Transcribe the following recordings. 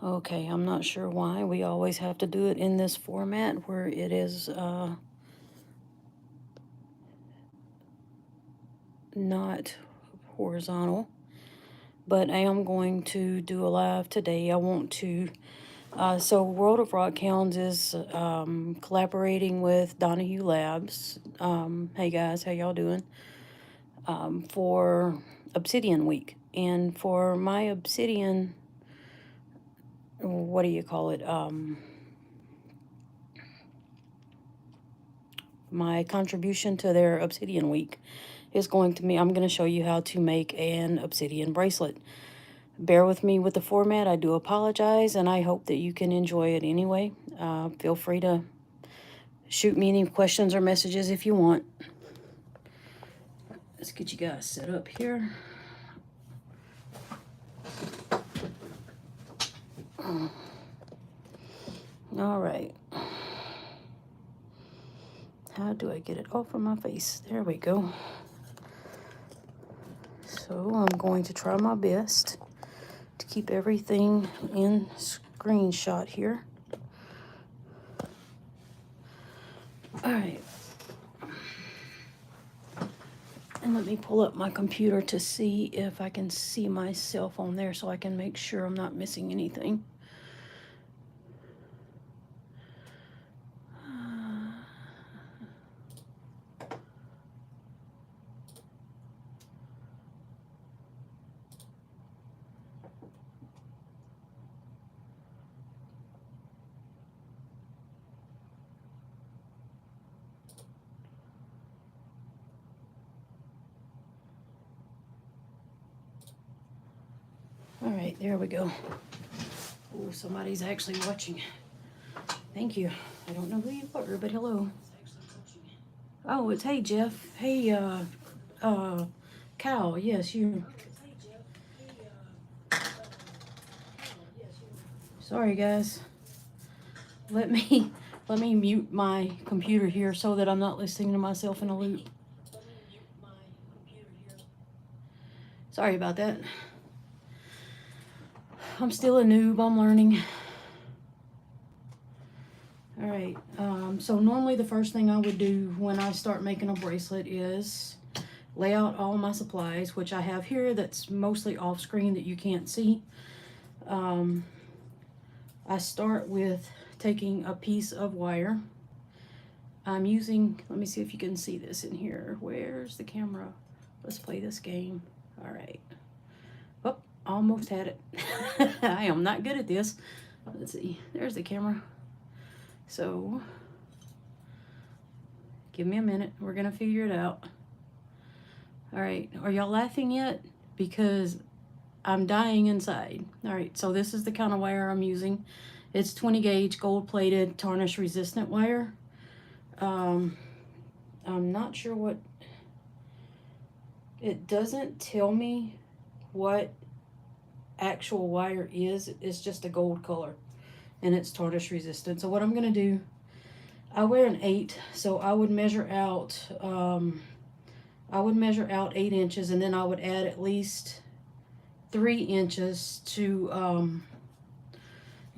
Okay, I'm not sure why we always have to do it in this format where it is not horizontal, but I am going to do a live today. I want to, so World of Rockhounds is collaborating with Donahue Labs. Hey guys, how y'all doing? For Obsidian Week. And for my Obsidian, what do you call it? My contribution to their Obsidian Week is going to be, I'm going to show you how to make an obsidian bracelet. Bear with me with the format. I do apologize, and I hope that you can enjoy it anyway. Feel free to shoot me any questions or messages if you want. Let's get you guys set up here. All right. How do I get it off of my face? There we go. So I'm going to try my best to keep everything in screenshot here. All right. And let me pull up my computer to see if I can see myself on there so I can make sure I'm not missing anything. All right, there we go. Oh, somebody's actually watching. Thank you. I don't know who you are, but hello. Oh, it's hey Jeff. Hey Cal. Yes, you. Sorry guys. Let me mute my computer here so that I'm not listening to myself in a loop. Sorry about that. I'm still a noob. I'm learning. All right. So normally the first thing I would do when I start making a bracelet is lay out all my supplies, which I have here that's mostly off screen that you can't see. I start with taking a piece of wire. I'm using, let me see if you can see this in here. Where's the camera? Let's play this game. All right. Oh, almost had it. I am not good at this. Let's see. There's the camera. So, give me a minute. We're going to figure it out. All right. Are y'all laughing yet? Because I'm dying inside. All right. So, this is the kind of wire I'm using. It's 20 gauge gold plated tarnish resistant wire. I'm not sure what, it doesn't tell me what actual wire is. It's just a gold color and it's tarnish resistant. So what I'm going to do, I wear an 8, so I would measure out 8 inches, and then I would add at least 3 inches to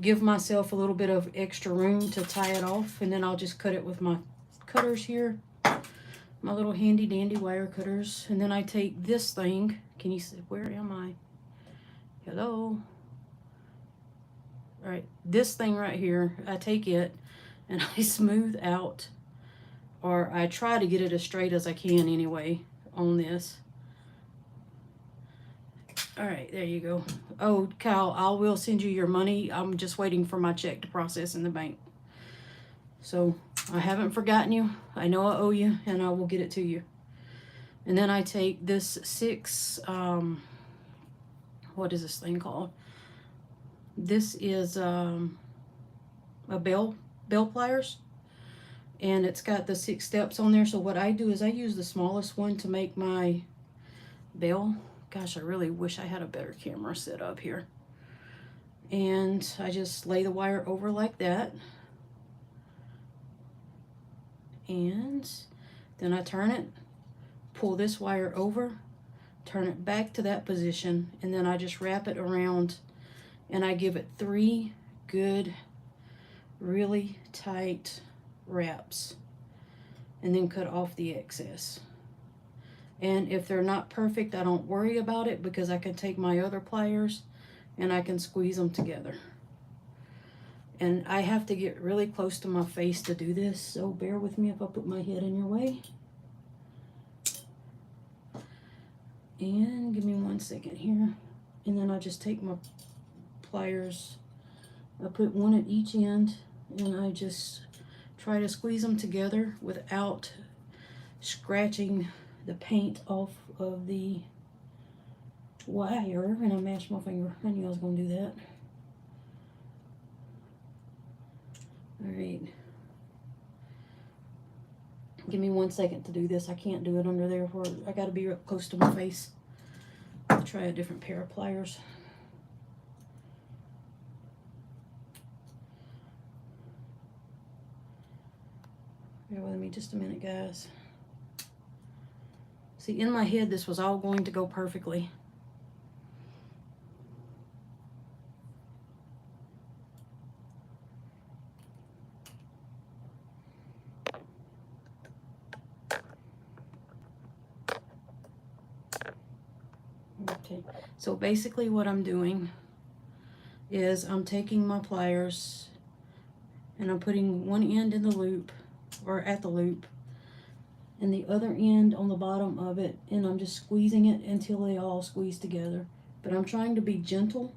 give myself a little bit of extra room to tie it off, and then I'll just cut it with my cutters here, my little handy dandy wire cutters. And then I take this thing. Can you see? Where am I? Hello? All right, this thing right here, I take it and I smooth out, or I try to get it as straight as I can anyway on this. All right, there you go. Oh, Kyle, I will send you your money. I'm just waiting for my check to process in the bank. So I haven't forgotten you. I know I owe you, and I will get it to you. And then I take this 6, what is this thing called? This is a bell pliers, and it's got the 6 steps on there. So what I do is I use the smallest one to make my bell. Gosh, I really wish I had a better camera set up here. And I just lay the wire over like that. And then I turn it, pull this wire over, turn it back to that position, and then I just wrap it around and I give it 3 good, really tight wraps, and then cut off the excess. And if they're not perfect, I don't worry about it, because I can take my other pliers and I can squeeze them together. And I have to get really close to my face to do this, so bear with me if I put my head in your way. And give me 1 second here. And then I just take my pliers, I put one at each end, and I just try to squeeze them together without scratching the paint off of the wire. And I mashed my finger. I knew I was going to do that. Alright. Give me 1 second to do this. I can't do it under there. I got to be up close to my face. I'll try a different pair of pliers. Bear with me just a minute, guys. See, in my head, this was all going to go perfectly. Okay, so basically what I'm doing is I'm taking my pliers and I'm putting one end in the loop, or at the loop, and the other end on the bottom of it, and I'm just squeezing it until they all squeeze together. But I'm trying to be gentle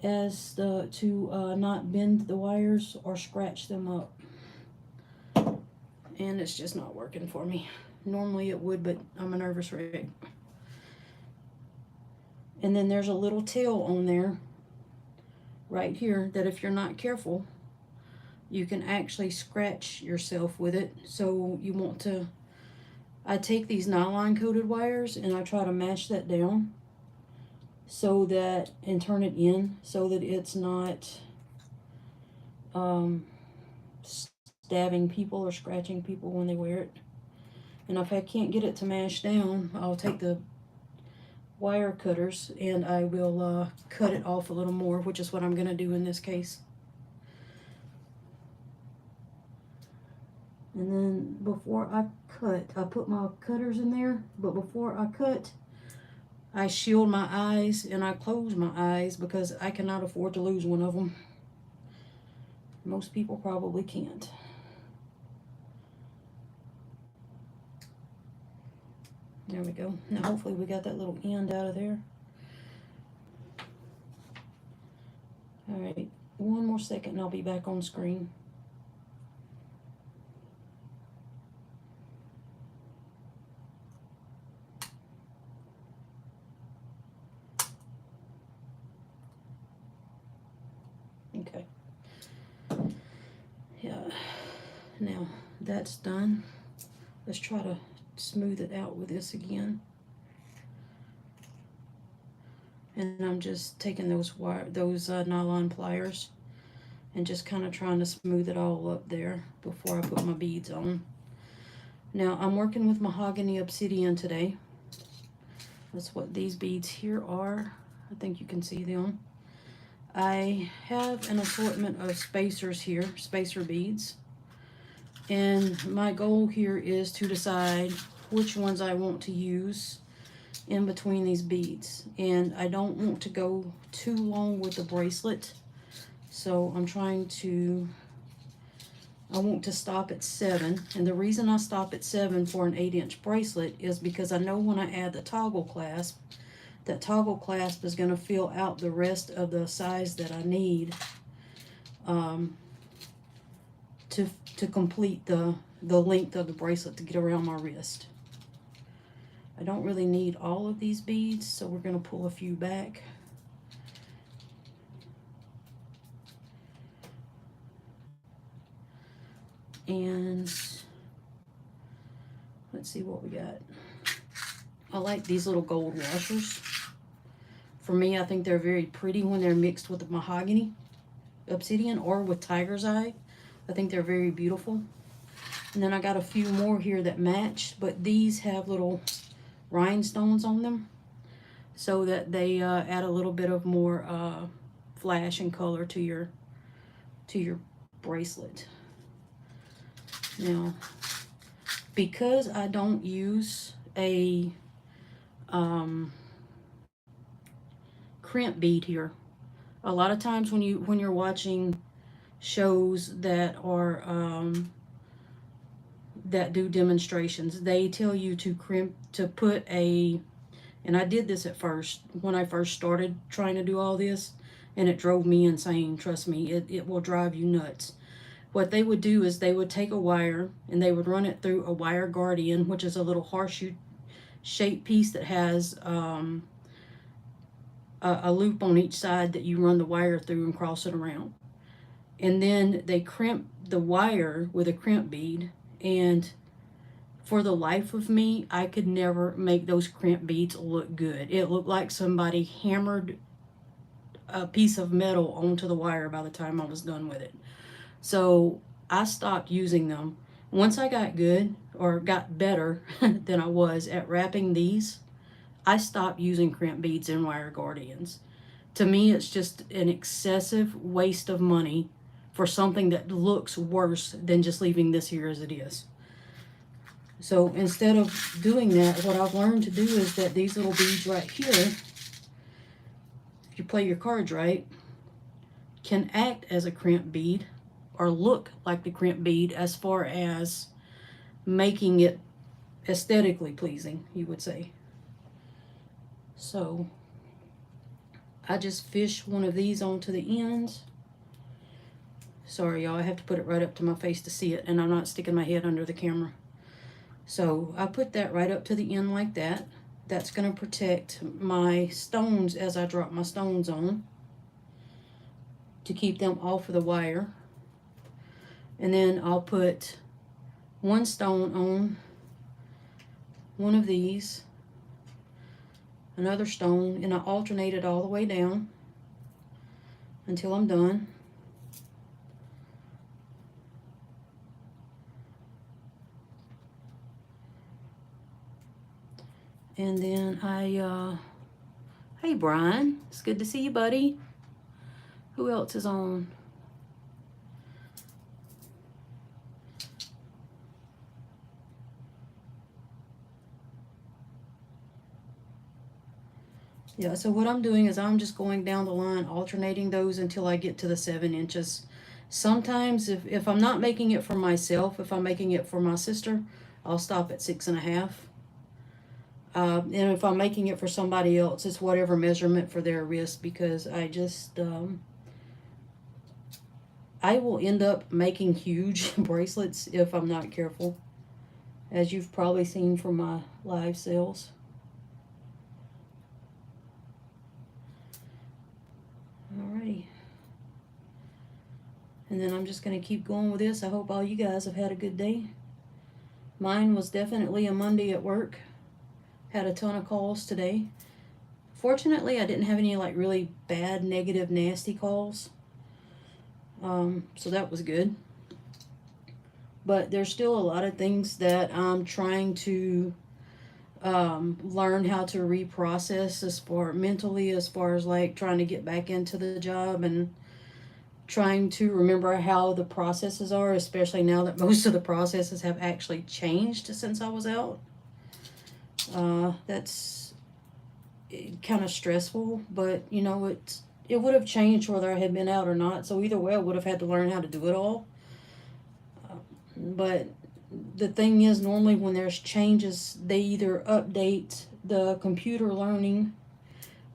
as to not bend the wires or scratch them up. And it's just not working for me. Normally it would, but I'm a nervous wreck. And then there's a little tail on there right here that if you're not careful, you can actually scratch yourself with it. So you want to, I take these nylon coated wires and I try to mash that down so that, and turn it in so that it's not stabbing people or scratching people when they wear it. And if I can't get it to mash down, I'll take the wire cutters and I will cut it off a little more, which is what I'm going to do in this case. And then before I cut, I put my cutters in there, but before I cut, I shield my eyes and I close my eyes because I cannot afford to lose one of them. Most people probably can't. There we go. Now hopefully we got that little end out of there. Alright, 1 more second and I'll be back on screen. Okay. Yeah. Now that's done. Let's try to smooth it out with this again. And I'm just taking those nylon pliers and just kind of trying to smooth it all up there before I put my beads on. Now I'm working with mahogany obsidian today. That's what these beads here are. I think you can see them. I have an assortment of spacers here, spacer beads. And my goal here is to decide which ones I want to use in between these beads. And I don't want to go too long with the bracelet. So I'm trying to, I want to stop at 7. And the reason I stop at 7 for an 8-inch bracelet is because I know when I add the toggle clasp, that toggle clasp is going to fill out the rest of the size that I need to complete the length of the bracelet to get around my wrist. I don't really need all of these beads, so we're going to pull a few back. And let's see what we got. I like these little gold washers. For me, I think they're very pretty when they're mixed with the mahogany obsidian or with tiger's eye. I think they're very beautiful. And then I got a few more here that match, but these have little rhinestones on them. so that they add a little bit of more flash and color to your bracelet. Now, because I don't use a crimp bead here, a lot of times when you're watching shows that are that do demonstrations, they tell you to put a, and I did this at first when I first started trying to do all this, and it drove me insane. Trust me, it will drive you nuts. What they would do is they would take a wire and they would run it through a wire guardian, which is a little horseshoe shaped piece that has a loop on each side that you run the wire through and cross it around. And then they crimp the wire with a crimp bead, and for the life of me, I could never make those crimp beads look good. It looked like somebody hammered a piece of metal onto the wire by the time I was done with it. So I stopped using them. Once I got good, or got better than I was at wrapping these, I stopped using crimp beads and wire guardians. To me, it's just an excessive waste of money for something that looks worse than just leaving this here as it is. So instead of doing that, what I've learned to do is that these little beads right here, if you play your cards right, can act as a crimp bead or look like the crimp bead as far as making it aesthetically pleasing, you would say. So I just fish one of these onto the ends. Sorry, y'all, I have to put it right up to my face to see it, and I'm not sticking my head under the camera. So I put that right up to the end like that. That's going to protect my stones as I drop my stones on, to keep them off of the wire. And then I'll put one stone on one of these, another stone, and I alternate it all the way down until I'm done. And then hey Brian, it's good to see you, buddy. Who else is on? Yeah, so what I'm doing is I'm just going down the line, alternating those until I get to the 7 inches. Sometimes if I'm not making it for myself, if I'm making it for my sister, I'll stop at 6.5. And if I'm making it for somebody else, it's whatever measurement for their wrist, because I just, I will end up making huge bracelets if I'm not careful, as you've probably seen from my live sales. Alrighty. And then I'm just going to keep going with this. I hope all you guys have had a good day. Mine was definitely a Monday at work. Had a ton of calls today. Fortunately, I didn't have any like really bad, negative, nasty calls. So that was good. But there's still a lot of things that I'm trying to learn how to reprocess as far mentally, as far as like trying to get back into the job and trying to remember how the processes are, especially now that most of the processes have actually changed since I was out. That's kind of stressful, but you know, it would have changed whether I had been out or not. So either way, I would have had to learn how to do it all. But the thing is, normally when there's changes, they either update the computer learning,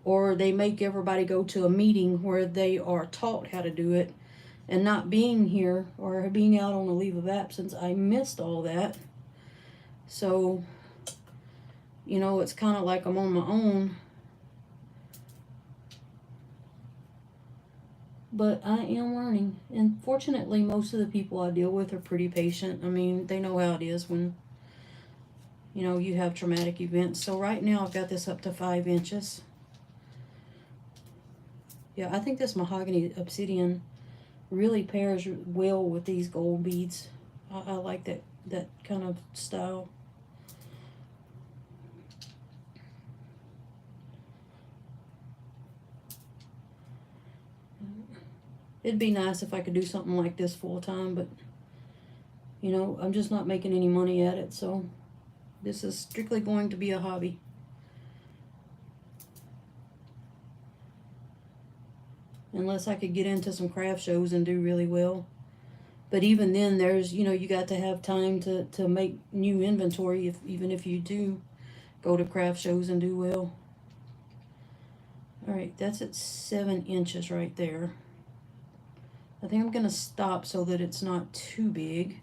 or they make everybody go to a meeting where they are taught how to do it. And not being here or being out on a leave of absence, I missed all that. So, you know, it's kind of like I'm on my own. But I am learning. And fortunately, most of the people I deal with are pretty patient. I mean, they know how it is when, you know, you have traumatic events. So right now I've got this up to 5 inches. Yeah, I think this mahogany obsidian really pairs well with these gold beads. I like that kind of style. It'd be nice if I could do something like this full time, but you know, I'm just not making any money at it, so this is strictly going to be a hobby. Unless I could get into some craft shows and do really well. But even then, there's, you know, you got to have time to make new inventory, even if you do go to craft shows and do well. Alright, that's at 7 inches right there. I think I'm going to stop so that it's not too big.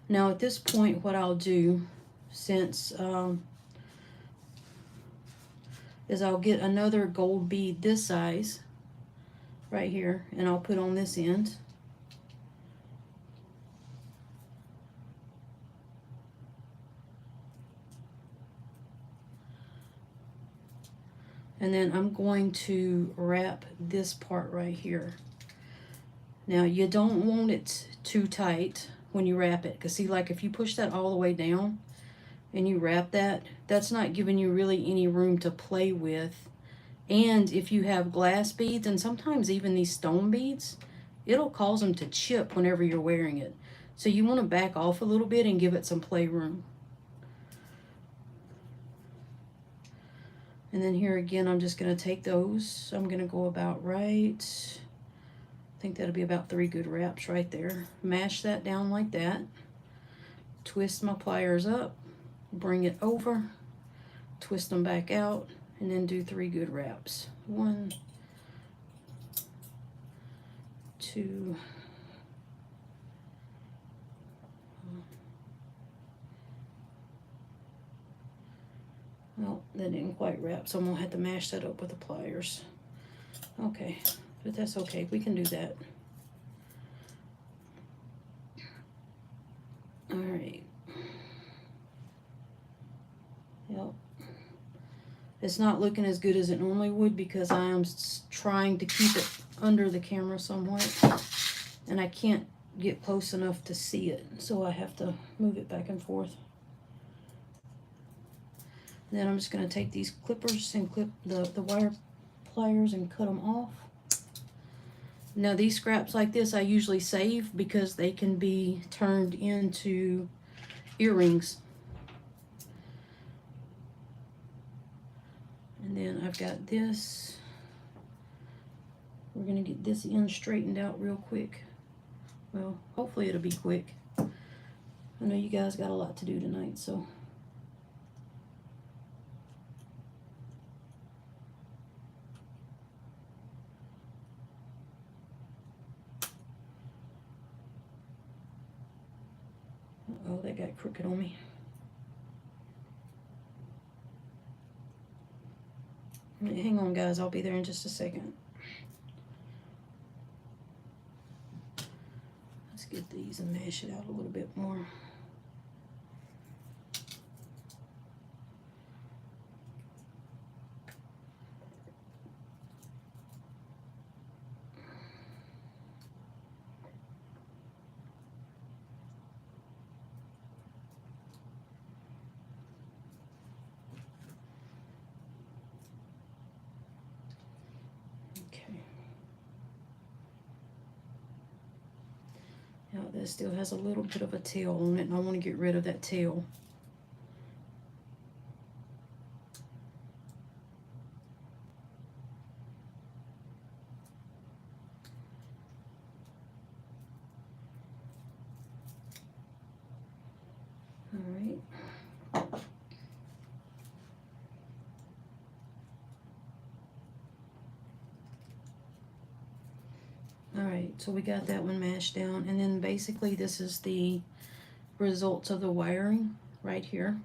Now at this point, what I'll do, since is I'll get another gold bead this size right here, and I'll put on this end. And then I'm going to wrap this part right here. Now you don't want it too tight when you wrap it, because see, like if you push that all the way down and you wrap that, that's not giving you really any room to play with. And if you have glass beads, and sometimes even these stone beads, it'll cause them to chip whenever you're wearing it. So you want to back off a little bit and give it some playroom. And then here again, I'm just going to take those. I'm going to go about right. I think that'll be about 3 good wraps right there. Mash that down like that. Twist my pliers up. Bring it over. Twist them back out. And then do 3 good wraps. 1, 2, well, that didn't quite wrap, so I'm gonna have to mash that up with the pliers. Okay, but that's okay, we can do that. All right. Yep. It's not looking as good as it normally would because I am trying to keep it under the camera somewhat, and I can't get close enough to see it, so I have to move it back and forth. And then I'm just going to take these clippers and clip the wire pliers and cut them off. Now these scraps like this I usually save because they can be turned into earrings. And then I've got this. We're going to get this end straightened out real quick. Well, hopefully it'll be quick. I know you guys got a lot to do tonight, so. Oh, that got crooked on me. Hang on, guys. I'll be there in just a second. Let's get these and mash it out a little bit more. Now this still has a little bit of a tail on it, and I want to get rid of that tail. All right. Alright, so we got that one mashed down, and then basically this is the results of the wiring right here.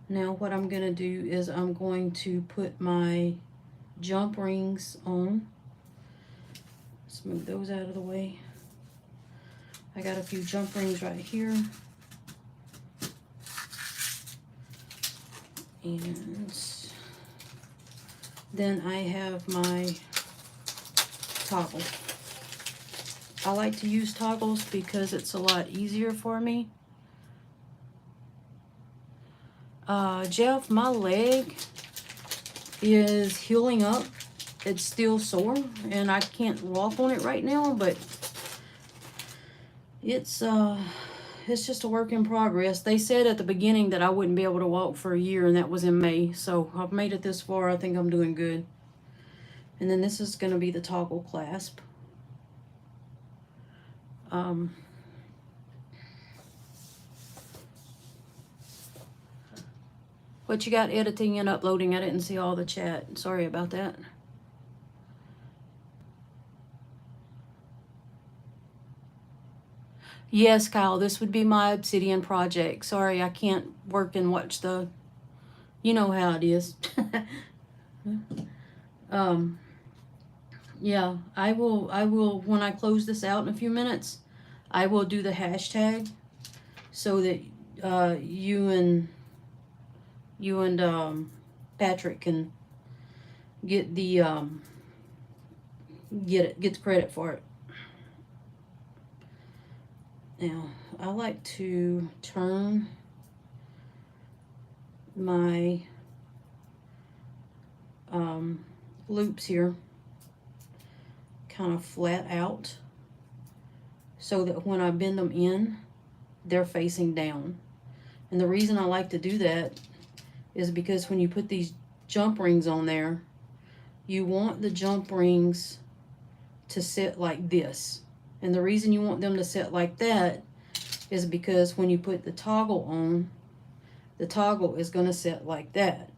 Now what I'm going to do is I'm going to put my jump rings on. Let's move those out of the way. I got a few jump rings right here. And then I have my toggle. I like to use toggles because it's a lot easier for me. Jeff, my leg is healing up it's still sore and I can't walk on it right now, but it's just a work in progress. They said at the beginning that I wouldn't be able to walk for a year, and that was in May. So I've made it this far. I think I'm doing good. And then this is going to be the toggle clasp. What you got editing and uploading? I didn't see all the chat. Sorry about that. Yes, Kyle, this would be my Obsidian project. Sorry, I can't work and watch the... You know how it is. Yeah, I will, when I close this out in a few minutes, I will do the hashtag so that you and Patrick can get the get the credit for it. Now, I like to turn my loops here kind of flat out so that when I bend them in, they're facing down. And the reason I like to do that is because when you put these jump rings on there, you want the jump rings to sit like this. And the reason you want them to sit like that is because when you put the toggle on, the toggle is going to sit like that.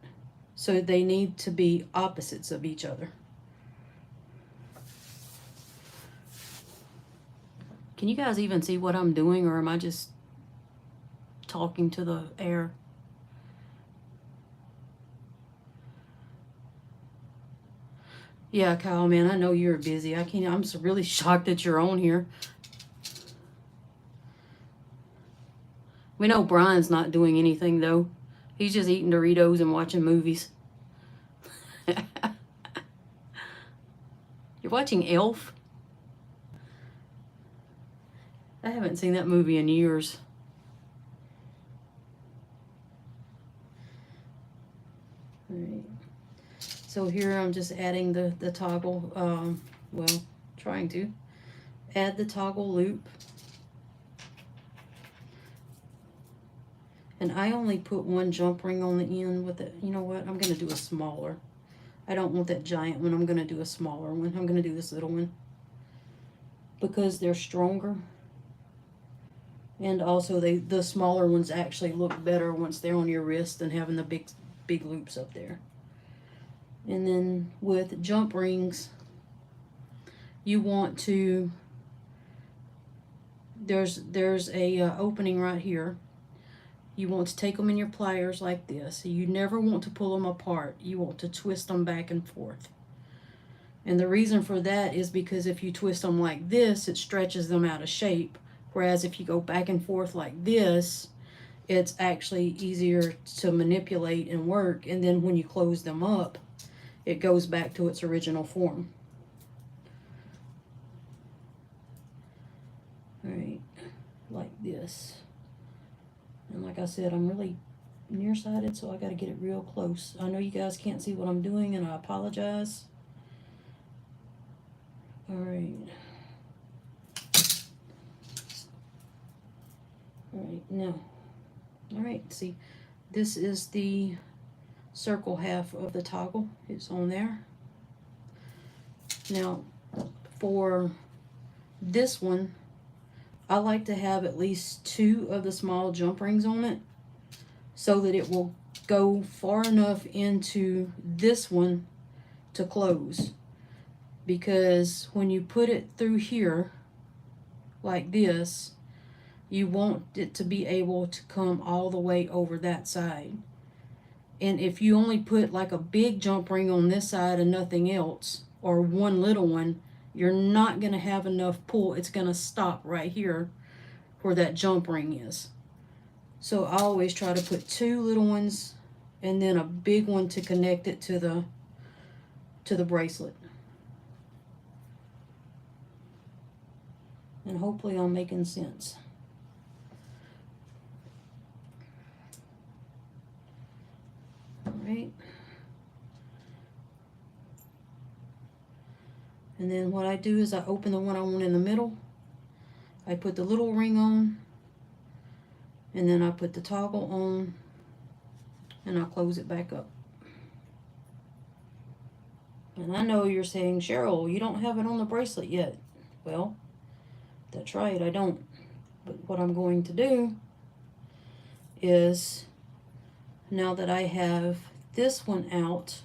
So they need to be opposites of each other. Can you guys even see what I'm doing, or am I just talking to the air? Yeah, Kyle, man, I know you're busy. I'm really shocked that you're on here. We know Brian's not doing anything, though. He's just eating Doritos and watching movies. You're watching Elf? I haven't seen that movie in years. All right. So here I'm just adding the toggle, well, trying to add the toggle loop. And I only put one jump ring on the end with it. You know what? I'm going to do a smaller. I don't want that giant one. I'm going to do a smaller one. I'm going to do this little one because they're stronger. And also the smaller ones actually look better once they're on your wrist than having the big loops up there. And then with jump rings, you want to, there's a opening right here. You want to take them in your pliers like this. You never want to pull them apart. You want to twist them back and forth. And the reason for that is because if you twist them like this, it stretches them out of shape. Whereas if you go back and forth like this, it's actually easier to manipulate and work. And then when you close them up, it goes back to its original form. All right, like this. And like I said, I'm really nearsighted, so I got to get it real close. I know you guys can't see what I'm doing, and I apologize. All right. All right, now. All right, see, this is the circle half of the toggle. It's on there. Now, for this one, I like to have at least 2 of the small jump rings on it so that it will go far enough into this one to close. Because when you put it through here like this, you want it to be able to come all the way over that side. And if you only put like a big jump ring on this side and nothing else, or one little one, you're not going to have enough pull. It's going to stop right here where that jump ring is. So I always try to put 2 little ones and then a big one to connect it to the bracelet. And hopefully I'm making sense. All right. And then what I do is I open the one I want in the middle. I put the little ring on, and then I put the toggle on, and I'll close it back up. And I know you're saying, Cheryl, you don't have it on the bracelet yet. Well, that's right, I don't. But what I'm going to do is, now that I have this one out,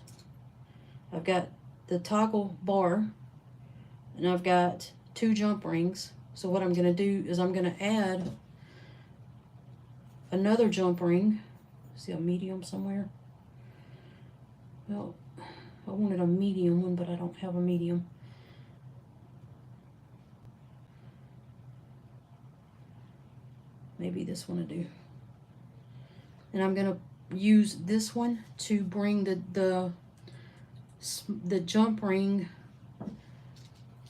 I've got the toggle bar, and I've got 2 jump rings. So what I'm going to do is I'm going to add another jump ring. See a medium somewhere? Well, I wanted a medium one, but I don't have a medium. Maybe this one will do. And I'm going to use this one to bring the jump ring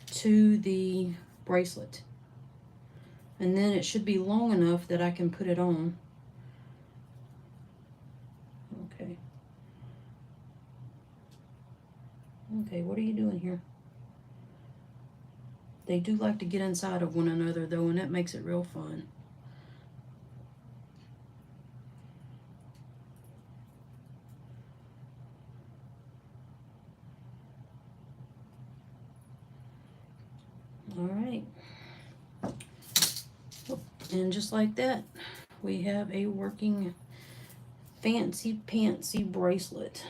to the bracelet. And then it should be long enough that I can put it on. Okay. Okay, what are you doing here? They do like to get inside of one another though, and that makes it real fun. All right. And just like that, we have a working fancy pantsy bracelet.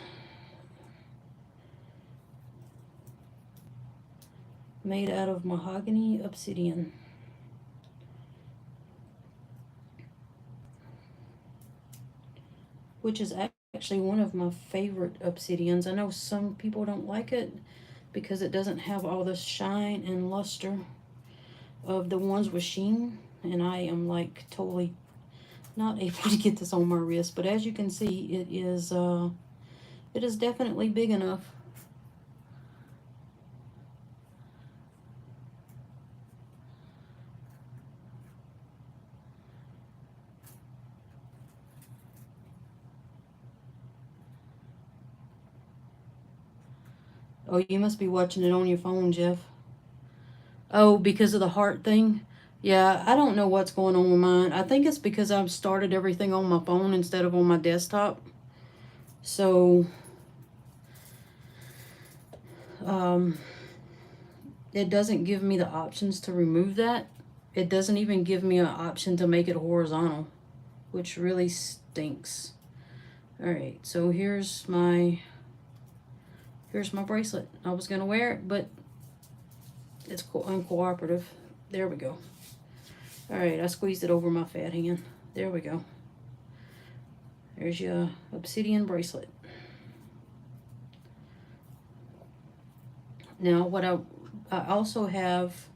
Made out of mahogany obsidian. Which is actually one of my favorite obsidians. I know some people don't like it because it doesn't have all the shine and luster of the ones with sheen. And I am like totally not able to get this on my wrist. But as you can see, it is definitely big enough. Oh, you must be watching it on your phone, Jeff. Oh, because of the heart thing? Yeah, I don't know what's going on with mine. I think it's because I've started everything on my phone instead of on my desktop. So, it doesn't give me the options to remove that. It doesn't even give me an option to make it horizontal, which really stinks. All right, so here's my bracelet. I was gonna wear it, but it's uncooperative. There we go. All right, I squeezed it over my fat hand. There we go. There's your obsidian bracelet. Now, what I also have,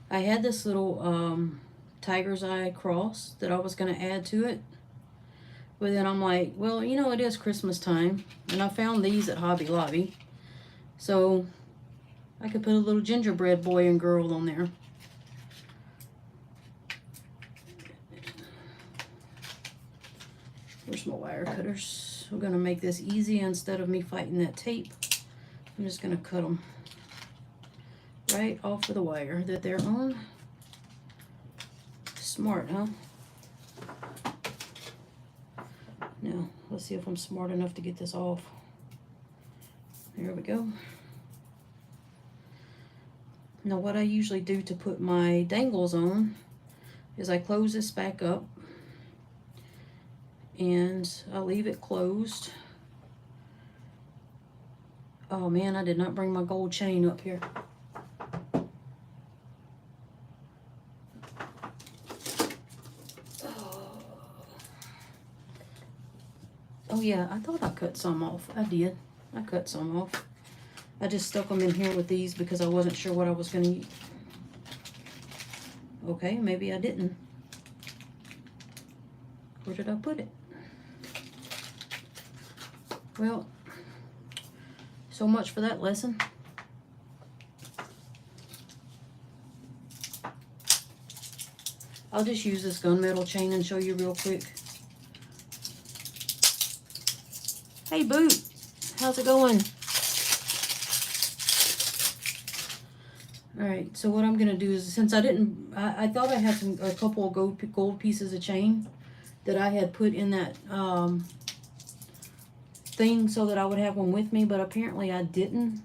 I had this little tiger's eye cross that I was going to add to it. But then I'm like, well, you know, it is Christmas time. And I found these at Hobby Lobby. So I could put a little gingerbread boy and girl on there. Where's my wire cutters? We're going to make this easy. Instead of me fighting that tape, I'm just going to cut them right off of the wire that they're on. Smart, huh? Now, let's see if I'm smart enough to get this off. There we go. Now, what I usually do to put my dangles on is I close this back up and I leave it closed. Oh man, I did not bring my gold chain up here. Oh yeah, I thought I cut some off. I did. I cut some off. I just stuck them in here with these because I wasn't sure what I was going to use. Okay, maybe I didn't. Where did I put it? Well, so much for that lesson. I'll just use this gunmetal chain and show you real quick. Hey, Boot. How's it going? All right, so what I'm gonna do is, since I thought I had a couple of gold pieces of chain that I had put in that thing so that I would have one with me, but apparently I didn't,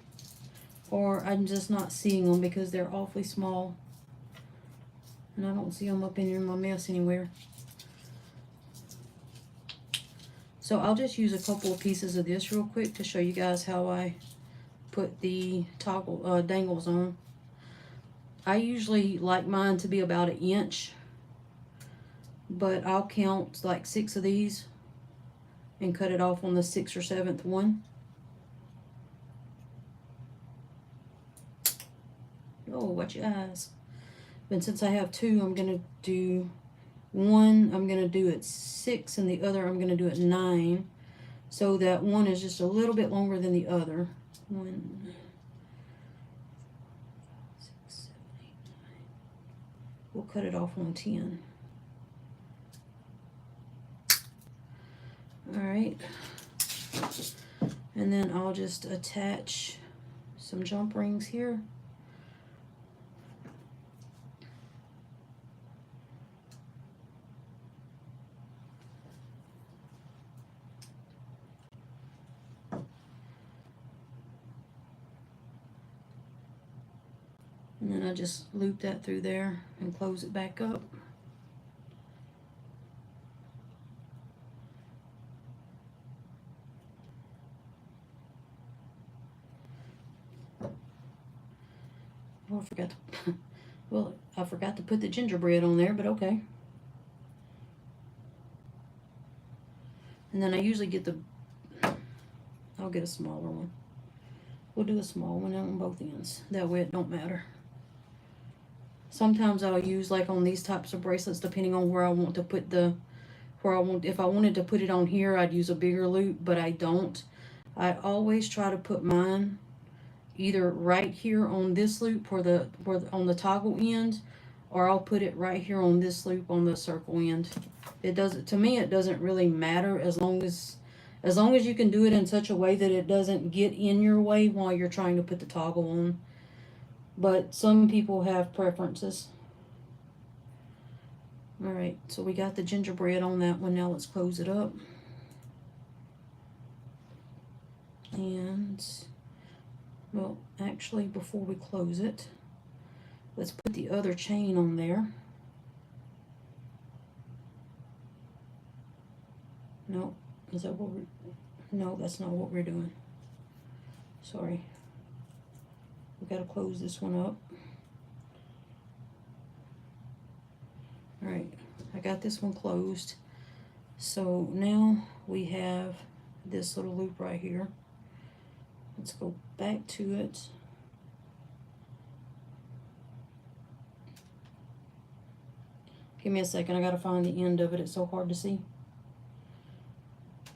or I'm just not seeing them because they're awfully small, and I don't see them up in here in my mess anywhere. So I'll just use a couple of pieces of this real quick to show you guys how I put the toggle dangles on. I usually like mine to be about 1 inch, but I'll count like 6 of these and cut it off on the 6th or 7th one. Oh, watch your eyes. And since I have 2, I'm gonna do one, I'm gonna do it 6, and the other I'm gonna do it 9, so that one is just a little bit longer than the other. 1, 6, 7, 8, 9. We'll cut it off on 10. All right, and then I'll just attach some jump rings here. And then I just loop that through there and close it back up. Oh, I forgot to, well, I forgot to put the gingerbread on there, but okay. And then I usually get I'll get a smaller one. We'll do a small one on both ends. That way it don't matter. Sometimes I'll use, like on these types of bracelets, depending on where I want to put if I wanted to put it on here, I'd use a bigger loop, but I don't. I always try to put mine either right here on this loop on the toggle end, or I'll put it right here on this loop on the circle end. It doesn't, to me, it doesn't really matter as long as you can do it in such a way that it doesn't get in your way while you're trying to put the toggle on. But some people have preferences. All right, so we got the gingerbread on that one. Now let's close it up. And, well, actually, before we close it, let's put the other chain on there. No, is that what we're, no, that's not what we're doing. Sorry. We gotta close this one up. All right, I got this one closed. So now we have this little loop right here. Let's go back to it. Give me a second, I gotta find the end of it. It's so hard to see.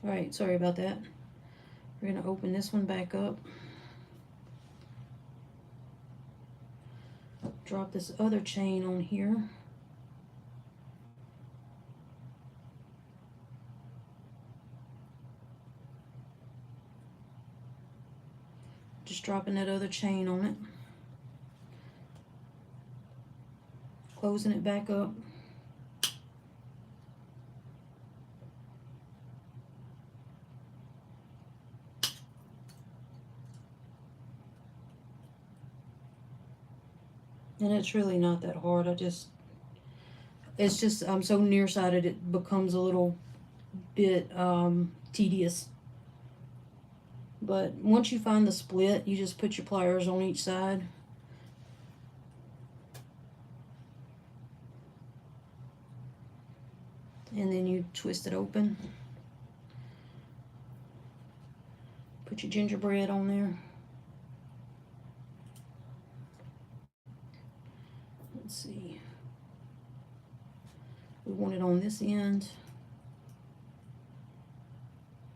All right, sorry about that. We're gonna open this one back up. Drop this other chain on here. Just dropping that other chain on it. Closing it back up. And it's really not that hard. It's just, I'm so nearsighted it becomes a little bit tedious. But once you find the split, you just put your pliers on each side. And then you twist it open. Put your gingerbread on there. Let's see. We want it on this end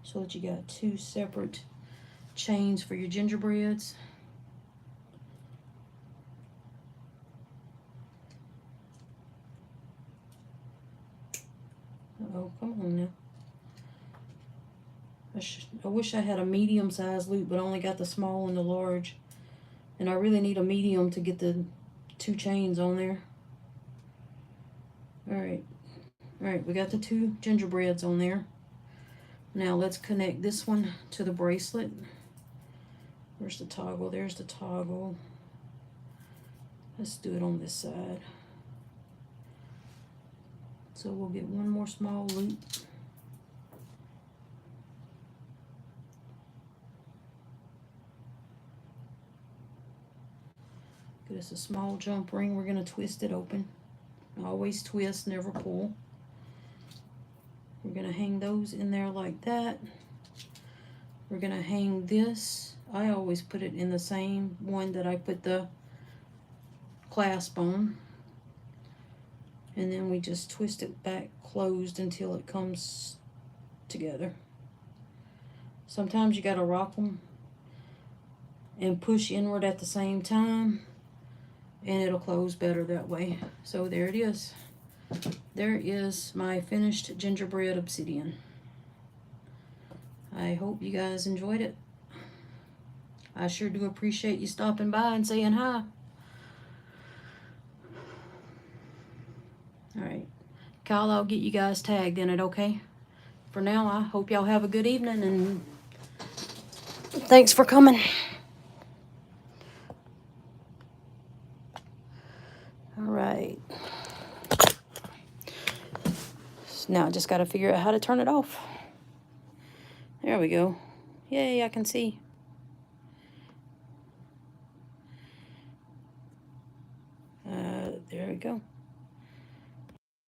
so that you got 2 separate chains for your gingerbreads. Uh-oh, come on now. I wish I had a medium-sized loop, but I only got the small and the large. And I really need a medium to get the 2 chains on there. Alright, we got the 2 gingerbreads on there. Now let's connect this one to the bracelet. Where's the toggle? There's the toggle. Let's do it on this side. So we'll get one more small loop. Get us a small jump ring. We're going to twist it open. Always twist, never pull. We're going to hang those in there like that. We're going to hang this. I always put it in the same one that I put the clasp on. And then we just twist it back closed until it comes together. Sometimes you got to rock them and push inward at the same time, and it'll close better that way. So there it is. There is my finished gingerbread obsidian. I hope you guys enjoyed it. I sure do appreciate you stopping by and saying hi. Alright, Kyle, I'll get you guys tagged in it, okay? For now, I hope y'all have a good evening, and thanks for coming. Alright. So now I just got to figure out how to turn it off. There we go. Yay, I can see. There we go.